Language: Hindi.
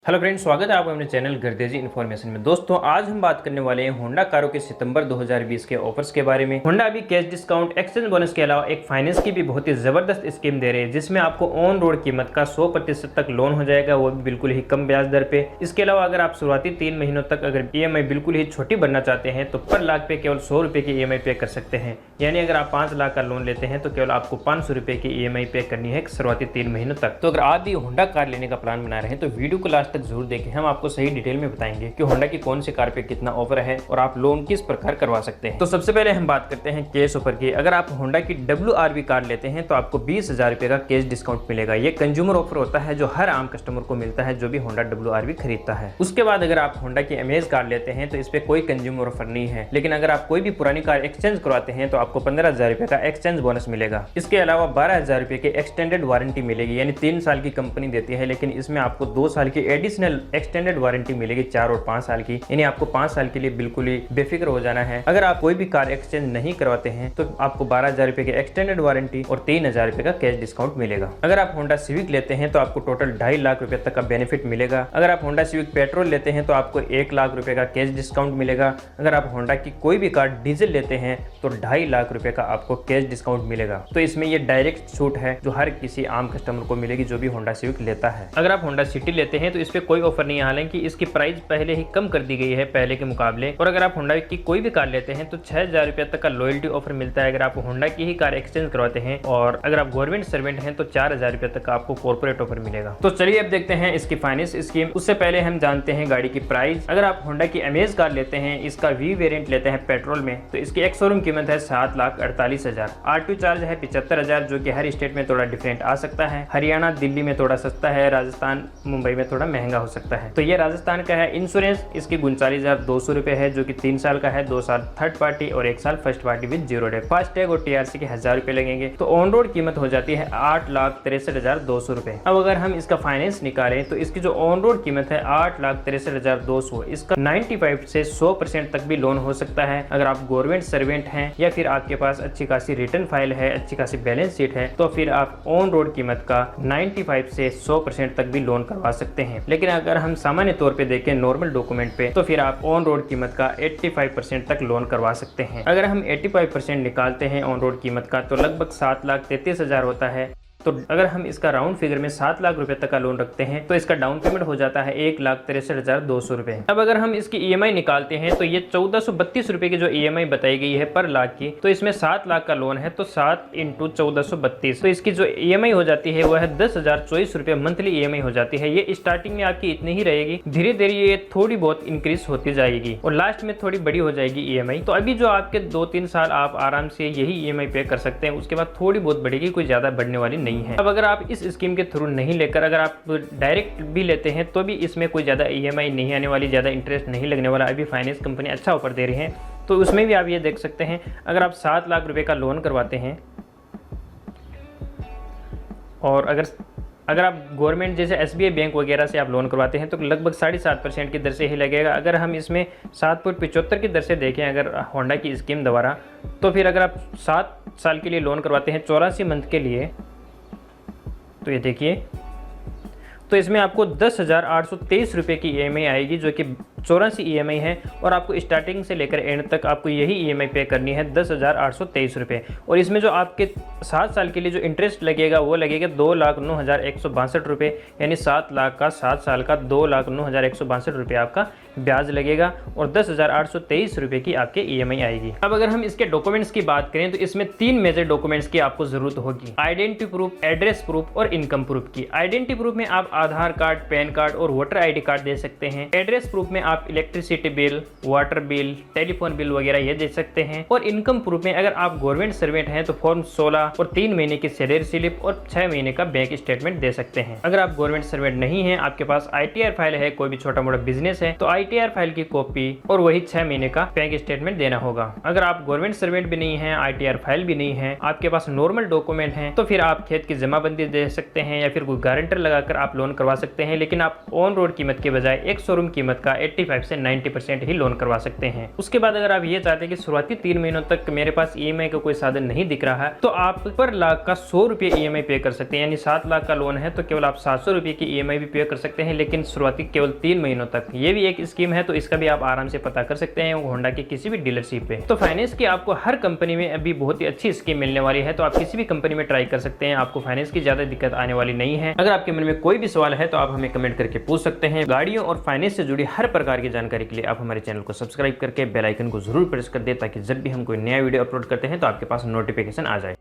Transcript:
हेलो फ्रेंड्स, स्वागत है आपका अपने चैनल गर्देजी इन्फॉर्मेशन में। दोस्तों, आज हम बात करने वाले हैं होंडा कारों के सितंबर 2020 के ऑफर्स के बारे में। होंडा अभी कैश डिस्काउंट, एक्सचेंज बोनस के अलावा एक फाइनेंस की भी बहुत ही जबरदस्त स्कीम दे रही है, जिसमें आपको ऑन रोड कीमत का 100% तक लोन हो जाएगा, वो भी बिल्कुल ही कम ब्याज दर पे। इसके अलावा अगर आप शुरुआती 3 महीनों तक अगर EMI बिल्कुल ही छोटी बनना चाहते हैं तो पर लाख पे केवल 100 रुपए की EMI पे कर सकते हैं। यानी अगर आप 5 लाख का लोन लेते हैं तो केवल आपको 500 रुपए की EMI पे करनी है शुरुआती 3 महीनों तक। तो अगर आप भी होंडा कार लेने का प्लान बना रहे हैं तो वीडियो को लास्ट तक जरूर देखें। हम आपको सही डिटेल में बताएंगे कि होंडा की कौन सी कार पे कितना ऑफर है और आप लोन किस प्रकार करवा सकते हैं। तो सबसे पहले हम बात करते हैं कैश ऑफर की। अगर आप होंडा की WRV कार लेते हैं तो आपको 20,000 रुपए का कैश डिस्काउंट मिलेगा। ये कंज्यूमर ऑफर होता है जो हर आम कस्टमर को मिलता है जो भी होंडा WRV खरीदता है। उसके बाद अगर आप होंडा की अमेज कार लेते हैं तो इस पे कोई कंज्यूमर ऑफर नहीं है, लेकिन अगर आप कोई भी पुरानी कार एक्सचेंज करवाते हैं तो आपको 15,000 रुपए का एक्सचेंज बोनस मिलेगा। इसके अलावा 12,000 रुपए की एक्सटेंडेड वारंटी मिलेगी, यानी 3 साल की कंपनी देती है, लेकिन इसमें आपको 2 साल की एडिशनल एक्सटेंडेड वारंटी मिलेगी, 4 और 5 साल की। यानी आपको 5 साल के लिए बिल्कुल ही बेफिक्र हो जाना है। अगर आप कोई भी कार एक्सचेंज नहीं करवाते हैं तो आपको 12,000 रुपए की एक्सटेंडेड वारंटी और 3,000 रुपए का कैश डिस्काउंट मिलेगा। अगर आप होंडा सिविक लेते हैं तो आपको टोटल 2.5 लाख रुपए तक का बेनिफिट मिलेगा। अगर आप होंडा सिविक पेट्रोल लेते हैं तो आपको 1 लाख रुपए का कैश डिस्काउंट मिलेगा। अगर आप होंडा की कोई भी कार डीजल लेते हैं तो 2.5 लाख रुपए का आपको कैश डिस्काउंट मिलेगा। तो इसमें ये डायरेक्ट छूट है जो हर किसी आम कस्टमर को मिलेगी जो भी होंडा सिविक लेता है। अगर आप होंडा सिटी लेते हैं तो इस पे कोई ऑफर नहीं है, हालांकि इसकी प्राइस पहले ही कम कर दी गई है पहले के मुकाबले। और अगर आप होंडा की कोई भी कार लेते हैं तो 6,000 रुपए तक का लॉयल्टी ऑफर मिलता है अगर आप होंडा की ही कार एक्सचेंज करवाते हैं। और अगर आप गवर्नमेंट सर्वेंट हैं तो 4,000 रुपए तक का आपको कॉर्पोरेट ऑफर मिलेगा। तो चलिए अब देखते हैं इसकी फाइनेंस स्कीम। उससे पहले हम जानते हैं गाड़ी की प्राइस। अगर आप होंडा की अमेज कार लेते हैं, इसका V वेरिएंट लेते हैं पेट्रोल में, तो इसकी एक शोरूम कीमत है 7,48,000। RTO चार्ज है 75,000, जो कि हर स्टेट में थोड़ा डिफरेंट आ सकता है। हरियाणा, दिल्ली में थोड़ा सस्ता है, राजस्थान, मुंबई में थोड़ा महंगा हो सकता है। तो ये राजस्थान का है। इंश्योरेंस इसकी 39,200 रुपए है, जो कि 3 साल का है, 2 साल थर्ड पार्टी और 1 साल first party with 0 day. FASTag और TRC के 1,000 रुपए लगेंगे। तो ऑन रोड कीमत हो जाती है 8,63,200 रुपए। अब अगर हम इसका फाइनेंस निकालें तो इसकी जो ऑन रोड कीमत है 8,63,200, इसका 95 से 100% तक भी लोन हो सकता है। अगर आप गवर्नमेंट सर्वेंट हैं या फिर आपके पास अच्छी खासी रिटर्न फाइल है, अच्छी खासी बैलेंस शीट है, तो फिर आप ऑन रोड कीमत का 95 से 100% तक भी लोन करवा सकते हैं। लेकिन अगर हम सामान्य तौर पे देखें नॉर्मल डॉक्यूमेंट पे, तो फिर आप ऑन रोड कीमत का 85% तक लोन करवा सकते हैं। अगर हम 85% निकालते हैं ऑन रोड कीमत का तो लगभग 7,33,000 होता है। तो अगर हम इसका राउंड फिगर में 7 लाख रुपए तक का लोन रखते हैं तो इसका डाउन पेमेंट हो जाता है 1,63,200 रुपए। अब अगर हम इसकी EMI निकालते हैं तो ये 1,432 रुपए की जो EMI बताई गई है पर लाख की, तो इसमें 7 लाख का लोन है तो 7 × 1,432, तो इसकी जो EMI हो जाती है वो है 10,024 रुपए मंथली EMI हो जाती है। ये स्टार्टिंग में आपकी इतनी ही रहेगी, धीरे धीरे ये थोड़ी बहुत इंक्रीज होती जाएगी और लास्ट में थोड़ी बड़ी हो जाएगी EMI। तो अभी जो आपके 2-3 साल आप आराम से यही EMI पे कर सकते हैं, उसके बाद थोड़ी बहुत बढ़ेगी, कोई ज्यादा बढ़ने वाली नहीं है। अब अगर आप इस स्कीम के थ्रू नहीं लेकर अगर आप डायरेक्ट भी लेते हैं तो भी इसमें कोई ज़्यादा EMI नहीं आने वाली, ज़्यादा इंटरेस्ट नहीं लगने वाला। अभी फाइनेंस कंपनी अच्छा ऑफर दे रही है, तो उसमें भी आप ये देख सकते हैं। अगर आप 7 लाख रुपए का लोन करवाते हैं और अगर आप गवर्नमेंट जैसे SBI बैंक वगैरह से आप लोन करवाते हैं तो लगभग 7.5% की दर से ही लगेगा। अगर हम इसमें 7.75 की दर से देखें अगर होंडा की स्कीम द्वारा, तो फिर अगर आप 7 साल के लिए लोन करवाते हैं 84 मंथ के लिए, तो ये देखिए, तो इसमें आपको 10,823 रुपए की EMI आएगी, जो कि 84 EMI है। और आपको स्टार्टिंग से लेकर एंड तक आपको यही EMI पे करनी है 10,823 रुपए। और इसमें जो आपके 7 साल के लिए जो इंटरेस्ट लगेगा वो लगेगा 2,09,162 रुपए, यानी 7 लाख का 7 साल का 2,09,162 रुपये आपका ब्याज लगेगा और 10,823 रुपए की आपके EMI आएगी। अब अगर हम इसके डॉक्यूमेंट्स की बात करें तो इसमें 3 मेजर डॉक्यूमेंट्स की आपको जरूरत होगी: आइडेंटिटी प्रूफ, एड्रेस प्रूफ और इनकम प्रूफ की। आइडेंटिटी प्रूफ में आप आधार कार्ड, पैन कार्ड और वोटर ID कार्ड दे सकते हैं। एड्रेस प्रूफ में आप electricity bill, water bill, telephone bill वगैरह ये दे सकते हैं। और इनकम प्रूफ में अगर आप गवर्नमेंट सर्वेंट हैं तो फॉर्म 16 और 3 महीने की सैलरी स्लिप और 6 महीने का बैंक स्टेटमेंट दे सकते हैं। अगर आप गवर्नमेंट सर्वेंट नहीं है, आपके पास ITR फाइल है, कोई भी छोटा मोटा बिजनेस है, तो ITR फाइल की कॉपी और वही 6 महीने का बैंक स्टेटमेंट देना होगा। अगर आप गवर्नमेंट सर्वेंट भी नहीं है, ITR फाइल भी नहीं है, आपके पास नॉर्मल डॉक्यूमेंट है, तो फिर आप खेत की जमाबंदी दे सकते हैं या फिर कोई गारंटर लगाकर आप लोन लोन करवा सकते हैं, लेकिन आप ऑन रोड कीमत के बजाय एक शोरूम कीमत का 85 से 90% ही लोन करवा सकते हैं। उसके बाद अगर आप ये चाहते हैं कि शुरुआती 3 महीनों तक मेरे पास EMI का कोई साधन नहीं दिख रहा है, तो आप पर लाख का 100 रुपये EMI पे कर सकते हैं। यानी 7 लाख का लोन है तो केवल आप 700 रुपये की EMI भी पे कर सकते हैं, लेकिन शुरुआती केवल 3 महीनों तक। ये भी एक स्कीम है, तो इसका भी आप आराम से पता कर सकते हैं होंडा की किसी भी डीलरशिप पे। तो फाइनेंस की आपको हर कंपनी में अभी बहुत ही अच्छी स्कीम मिलने वाली है, तो आप किसी भी कंपनी में ट्राई कर सकते हैं, आपको फाइनेंस की ज्यादा दिक्कत आने वाली नहीं है। अगर आपके मन में कोई भी सवाल है तो आप हमें कमेंट करके पूछ सकते हैं। गाड़ियों और फाइनेंस से जुड़ी हर प्रकार की जानकारी के लिए आप हमारे चैनल को सब्सक्राइब करके बेल आइकन को जरूर प्रेस कर दे, ताकि जब भी हम कोई नया वीडियो अपलोड करते हैं तो आपके पास नोटिफिकेशन आ जाए।